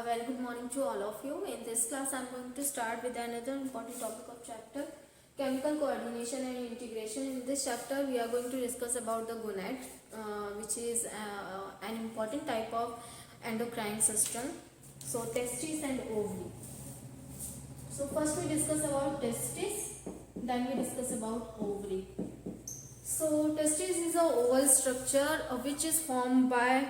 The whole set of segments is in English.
A very good morning to all of you. In this class, I am going to start with another important topic of chapter chemical coordination and integration. In this chapter, we are going to discuss about the gonad, which is an important type of endocrine system. So, testes and ovary. So, first we discuss about testes, then we discuss about ovary. So, testes is a oval structure which is formed by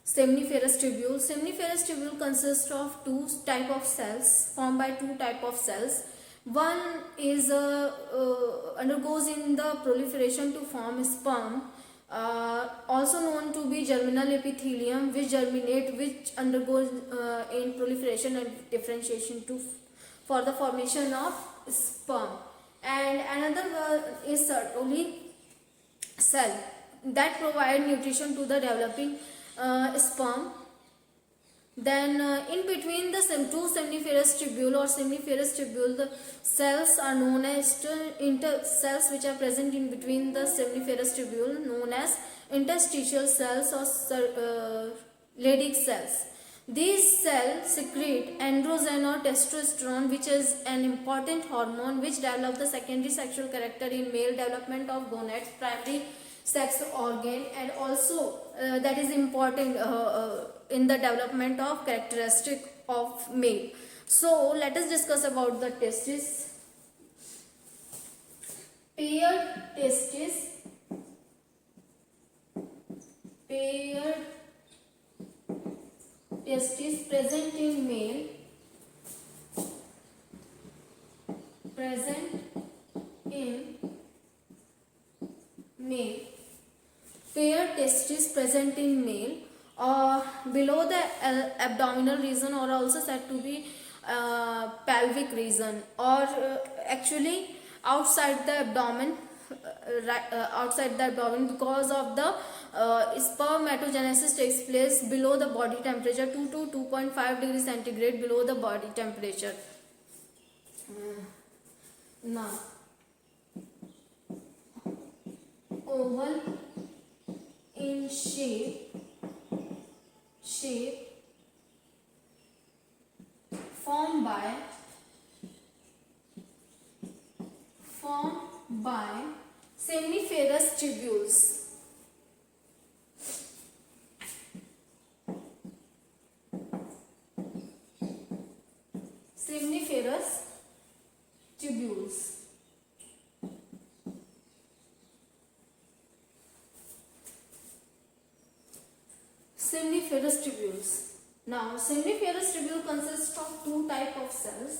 seminiferous tubule. Seminiferous tubule consists of two type of cells, formed by two type of cells. One is undergoes in the proliferation to form sperm, also known to be germinal epithelium, which undergoes in proliferation and differentiation for the formation of sperm. And another is Sertoli cell that provide nutrition to the developing sperm. Then in between the two seminiferous tubule, the cells are known as cells which are present in between the seminiferous tubule, known as interstitial cells or Leydig cells. These cells secrete androgen or testosterone, which is an important hormone which develops the secondary sexual character in male development of gonads, primary sex organ, and also that is important in the development of characteristic of male. So let us discuss about the testes. Paired testes present in male, paired testes present in male below the abdominal region, or also said to be pelvic region, or actually outside the abdomen, because of the spermatogenesis takes place below the body temperature, 2 to 2.5 degrees centigrade below the body temperature. Now, oval in shape formed by seminiferous tubules. Seminiferous tubules. Seminiferous tubules. Now, seminiferous tubule consists of two type of cells.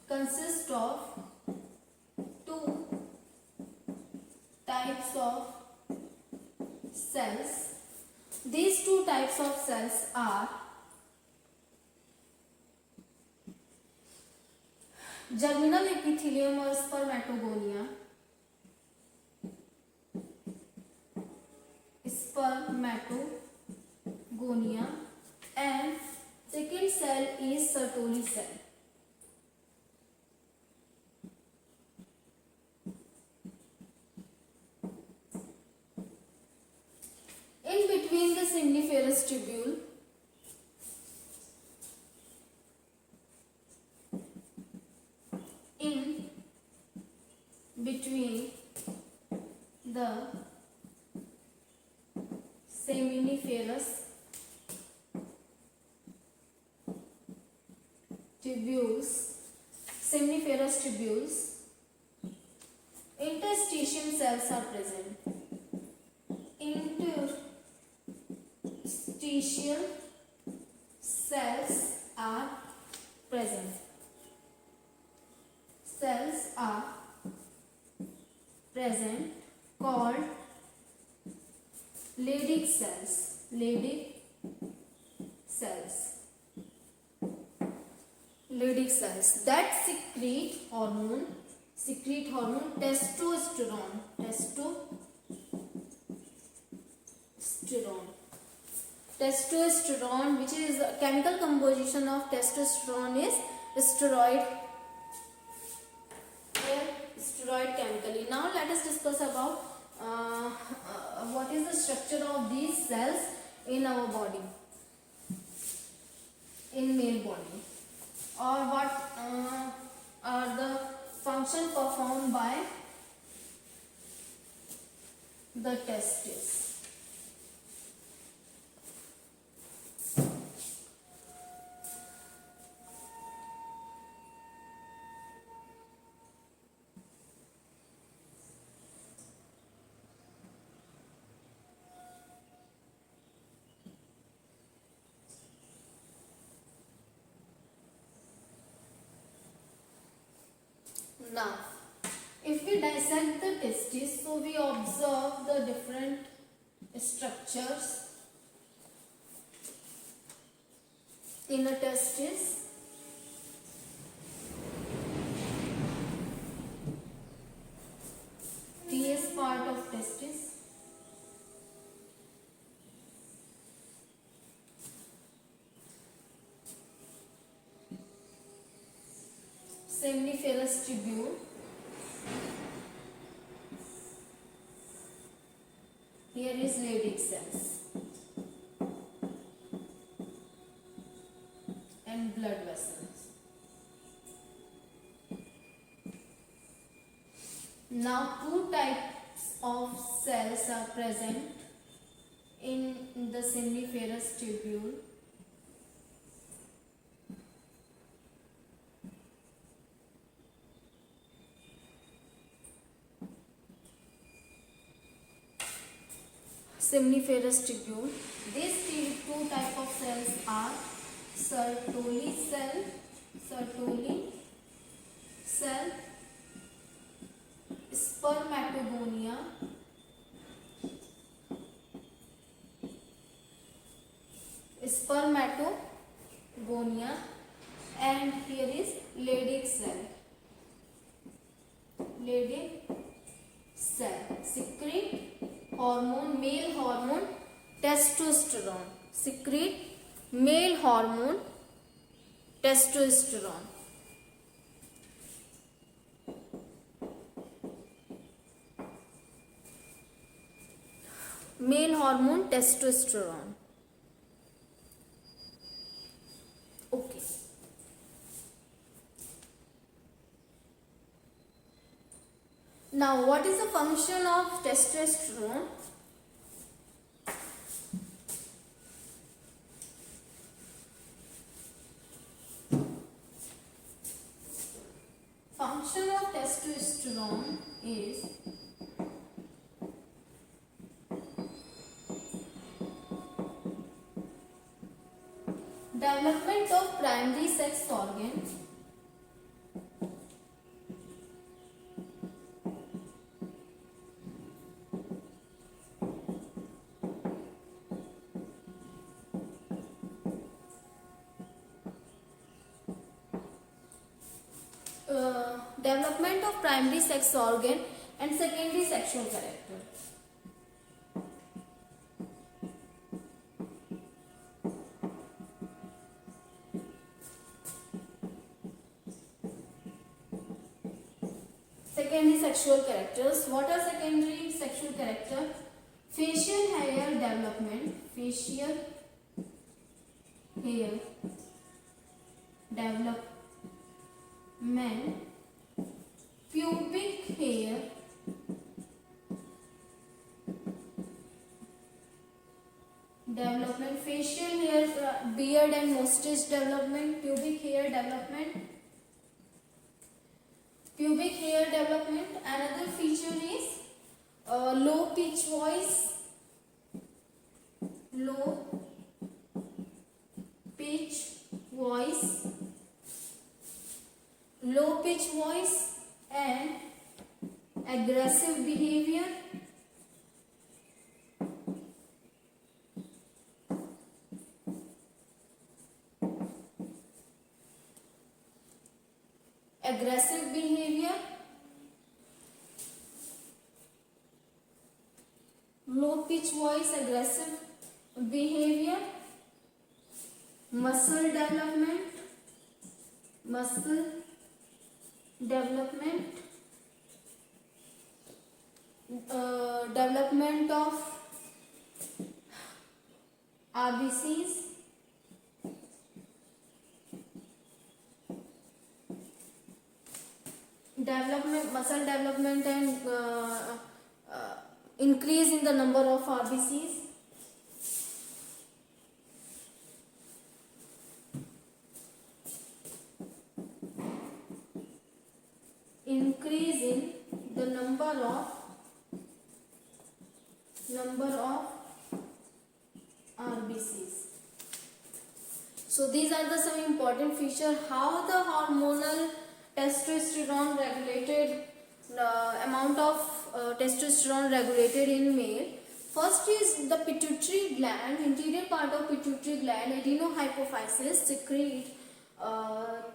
Consist of two types of cells. These two types of cells are germinal epithelium or spermatogonia, and second cell is Sertoli cell. In between the seminiferous tubule, seminiferous tubules, interstitial cells are present. Interstitial cells are present. Called Leydig cells that secrete hormone testosterone. Testosterone, which is chemical composition of testosterone, is steroid chemically. Now let us discuss about what is the structure of these cells in our body, in male body, or what are the function performed by the testes. Now, if we dissect the testes, so we observe the different structures in a testis. T is part of testis. Seminiferous tubule. Here is Leydig cells and blood vessels. Now two types of cells are present in the seminiferous tubule. Seminiferous tubule. These two type of cells are Sertoli cell, spermatogonia, and here is Leydig cell. Secrete hormone, male hormone testosterone. Secrete male hormone testosterone. Male hormone testosterone. Okay. Now, what is the function of testosterone? Function of testosterone is development of primary sex organ, development of primary sex organ and secondary sexual character. Secondary sexual characters. What are secondary sexual character? Facial hair development. Facial hair development. Pubic hair development. Facial hair, beard and mustache development. Pubic hair development. Pubic hair development. Another feature is low pitch voice. Low pitch voice. Low pitch voice and aggressive behavior. Aggressive behavior, low pitch voice, aggressive behavior, muscle development, muscle development, development of RBCs, development, muscle development and increase in the number of RBCs, increase in the number of RBCs. So these are the some important features how the hormonal testosterone regulated amount of testosterone regulated in male. First is the pituitary gland, interior part of pituitary gland, adenohypophysis secrete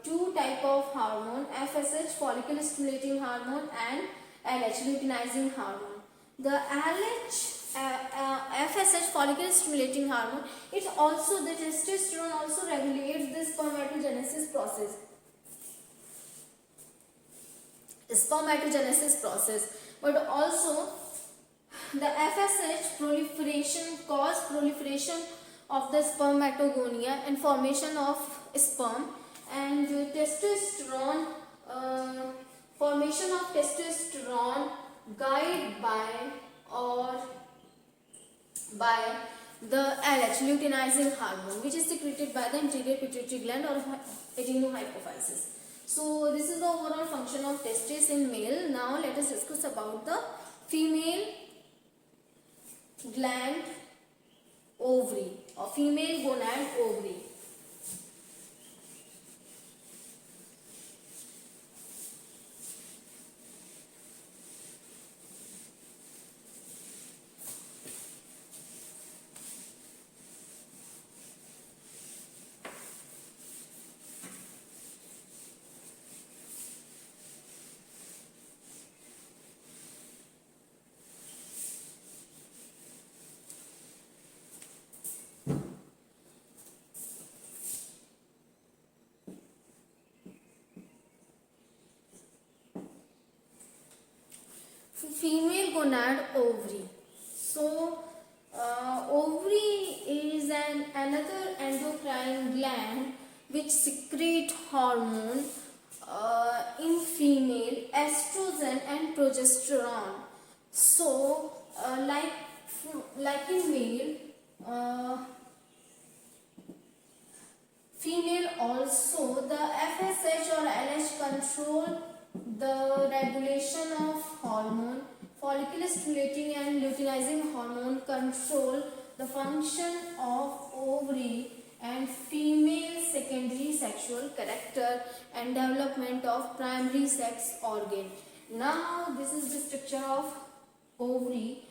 two type of hormone, FSH follicle stimulating hormone and LH luteinizing hormone. The FSH follicle stimulating hormone, it also the testosterone also regulates the spermatogenesis process, but also the FSH cause proliferation of the spermatogonia and formation of sperm, and testosterone formation of testosterone guided by the LH luteinizing hormone, which is secreted by the anterior pituitary gland or adenohypophysis. So this is the overall function of testis in male. Now let us discuss about the female gland ovary or female gonad ovary. Female gonad ovary. So ovary is another endocrine gland which secrete hormone in female, estrogen and progesterone. So like in male, female also the FSH or LH control the regulation of hormone, follicle stimulating and luteinizing hormone control the function of ovary and female secondary sexual character and development of primary sex organ. Now this is the structure of ovary.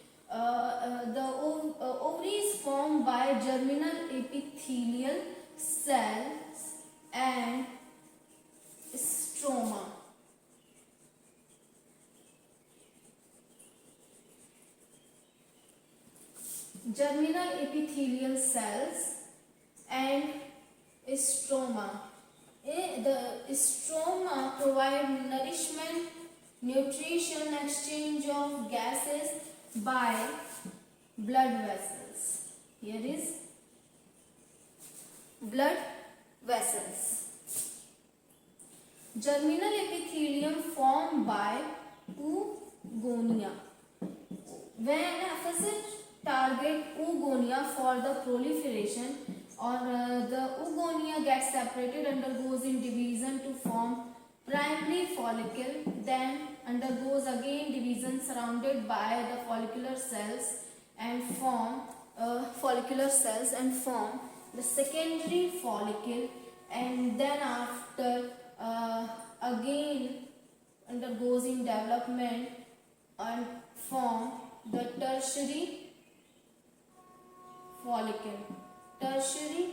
Ovary is formed by germinal epithelial cells and stroma. Germinal epithelial cells and stroma. The stroma provide nourishment, nutrition, exchange of gases by blood vessels. Here is blood vessels. Germinal epithelium formed by oogonia. When FSH target oogonia for the proliferation, or the oogonia gets separated, undergoes in division to form primary follicle, then undergoes again division surrounded by the follicular cells and form the secondary follicle, and then after again undergoes in development and form the tertiary follicle. Tertiary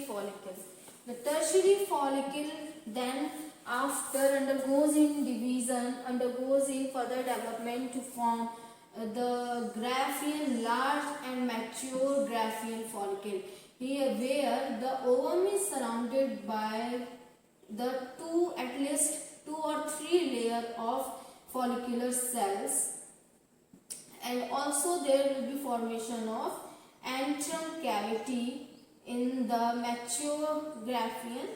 follicle. The tertiary follicle then after undergoes in division, undergoes in further development to form the Graafian large and mature Graafian follicle. Here where the ovum is surrounded by the at least 2 or 3 layer of follicular cells, and also there will be formation of antrum cavity in the mature Graafian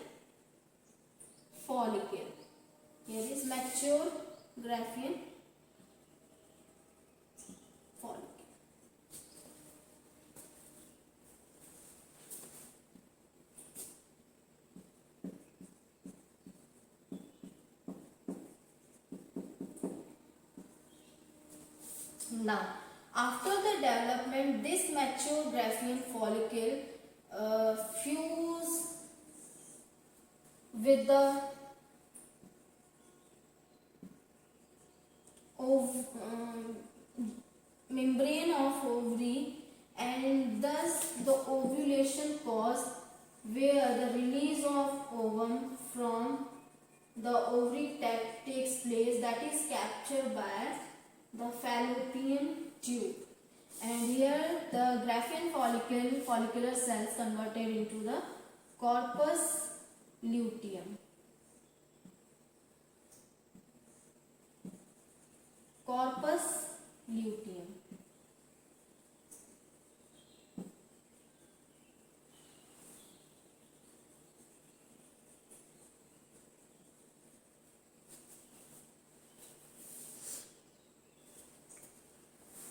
follicle. Here is mature Graafian follicle. Now, after the development, this mature Graafian follicle fuse with the membrane of ovary, and thus the ovulation cause, where the release of ovum from the ovary takes place, that is captured by the fallopian tube, and here the Graafian follicular cells converted into the corpus luteum. Corpus luteum.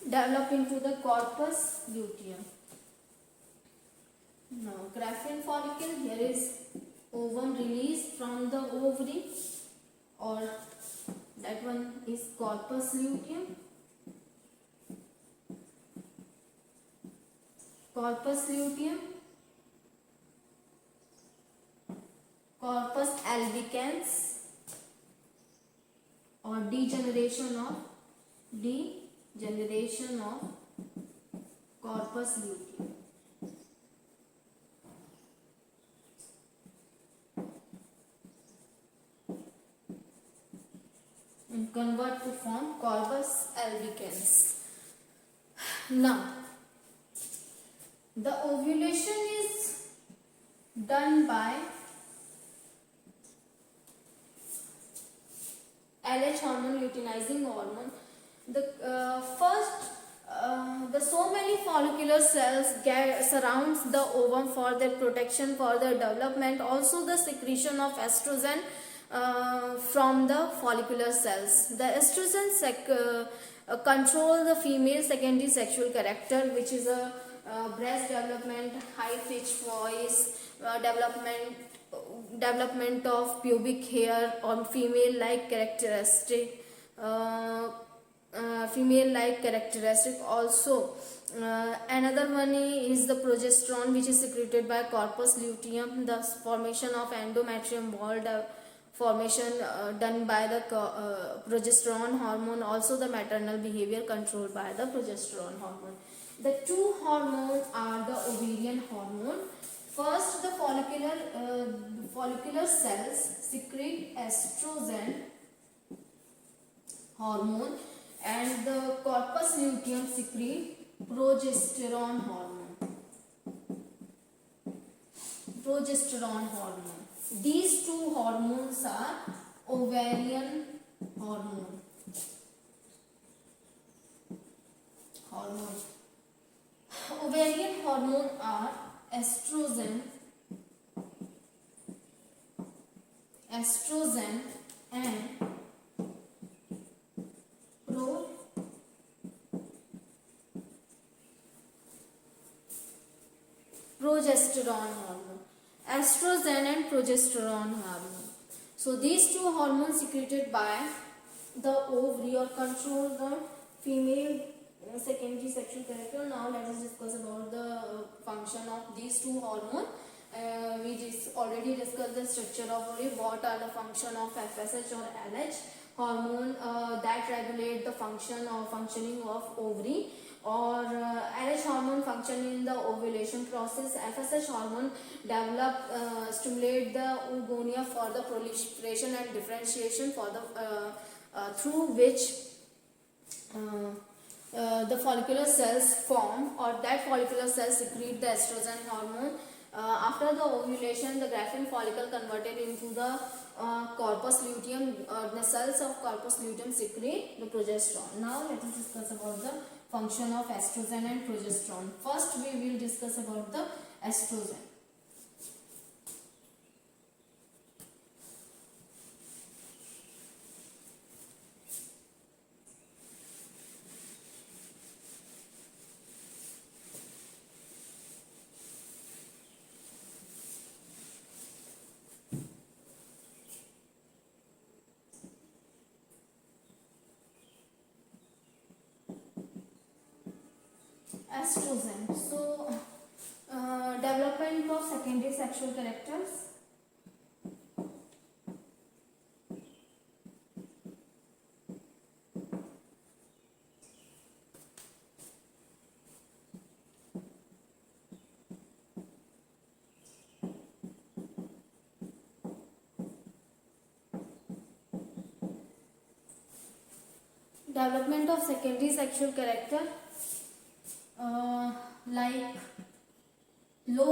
Develop into the corpus luteum. Now, Graafian follicle, here is ovum released from the ovary, or that one is corpus luteum. Corpus luteum, corpus albicans, or degeneration of corpus luteum. And convert to form corpus albicans. Now, the ovulation is done by LH hormone, luteinizing hormone. The so many follicular cells surrounds the ovum for their protection, for their development. Also the secretion of estrogen from the follicular cells. The estrogen control the female secondary sexual character, which is a breast development, high pitched voice, development of pubic hair on female-like characteristic. Also, another one is the progesterone, which is secreted by corpus luteum. The formation of endometrium wall formation done by the progesterone hormone. Also the maternal behavior controlled by the progesterone hormone. The two hormones are the ovarian hormone. First, the follicular cells secrete estrogen hormone, and the corpus luteum secrete progesterone hormone. These two hormones are ovarian hormone. Ovarian hormone are estrogen and progesterone hormone. Estrogen and progesterone hormone. So these two hormones secreted by the ovary or control the female secondary sexual character. Now let us discuss about the function of these two hormones. We already discussed the structure of ovary. What are the function of FSH or LH hormone that regulate the functioning of ovary, or LH hormone function in the ovulation process. FSH hormone stimulate the oogonia for the proliferation and differentiation, for the through which the follicular cells form, or that follicular cells secrete the estrogen hormone. After the ovulation, the Graafian follicle converted into the corpus luteum, the cells of corpus luteum secrete the progesterone. Now let us discuss about the function of estrogen and progesterone. First we will discuss about the estrogen. Estrogen. So, development of secondary sexual characters. Development of secondary sexual character. Like low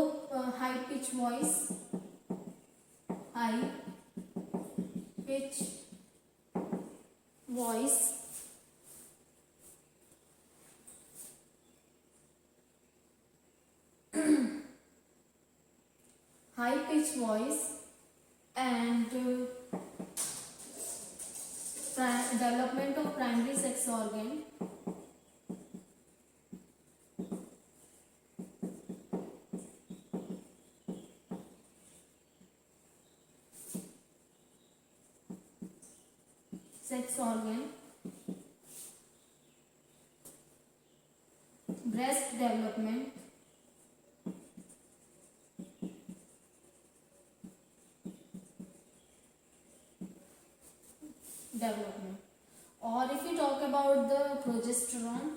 high pitch voice, high pitch voice, high pitch voice, and development of primary sex organ. Sex organ, breast development, or if we talk about the progesterone,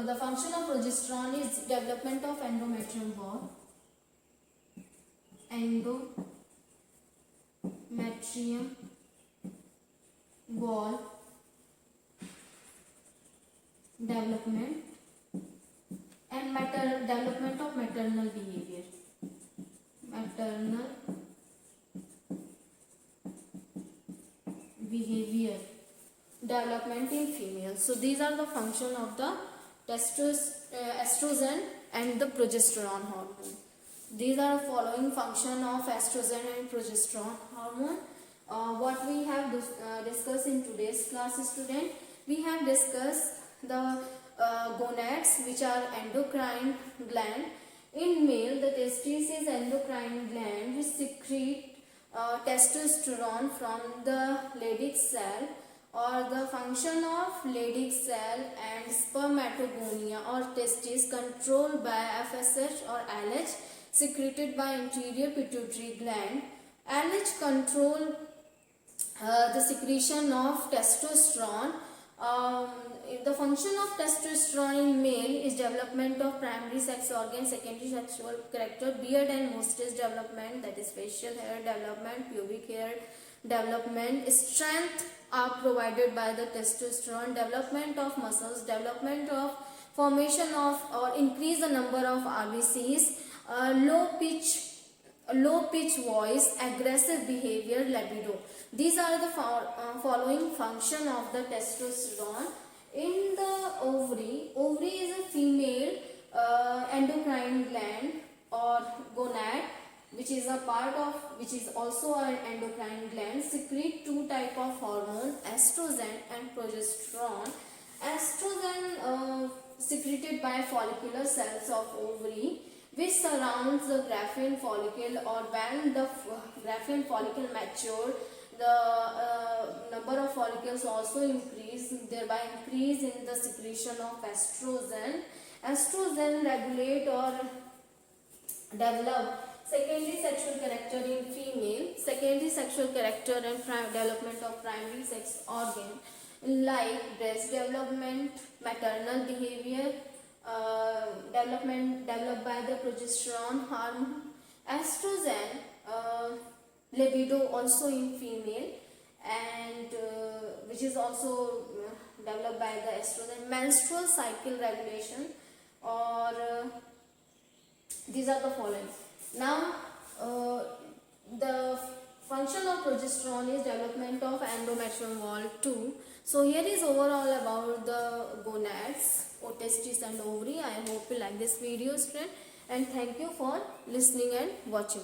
the function of progesterone is development of endometrium wall, development, and development of maternal behavior. Development in female. So these are the function of the estrogen and the progesterone hormone. These are the following function of estrogen and progesterone hormone. What we have discussed in today's class, student, we have discussed the gonads, which are endocrine gland. In male, the testes is endocrine gland which secrete testosterone from the Leydig cell, or the function of Leydig cell and spermatogonia or testes controlled by FSH or LH secreted by anterior pituitary gland. LH control the secretion of testosterone. The function of testosterone in male is development of primary sex organ, secondary sexual character, beard and mustache development, that is facial hair development, pubic hair development. Strength are provided by the testosterone, development of muscles, development of formation of or increase the number of RBCs, low pitch voice, aggressive behavior, libido. These are the following function of the testosterone. In the ovary is a female endocrine gland or gonad, which is also an endocrine gland, secrete two type of hormone, estrogen and progesterone. Estrogen secreted by follicular cells of ovary, which surrounds the Graafian follicle, or when the Graafian follicle mature, the number of follicles also increase, thereby increase in the secretion of estrogen. Estrogen regulate or develop secondary sexual character in female, secondary sexual character and development of primary sex organ, like breast development, maternal behavior, development developed by the progesterone hormone. Estrogen, libido also in female, and which is also developed by the estrogen. Menstrual cycle regulation, or these are the following. Now the function of progesterone is development of endometrium wall too. So here is overall about the gonads, testes and ovary. I hope you like this video, student, and thank you for listening and watching.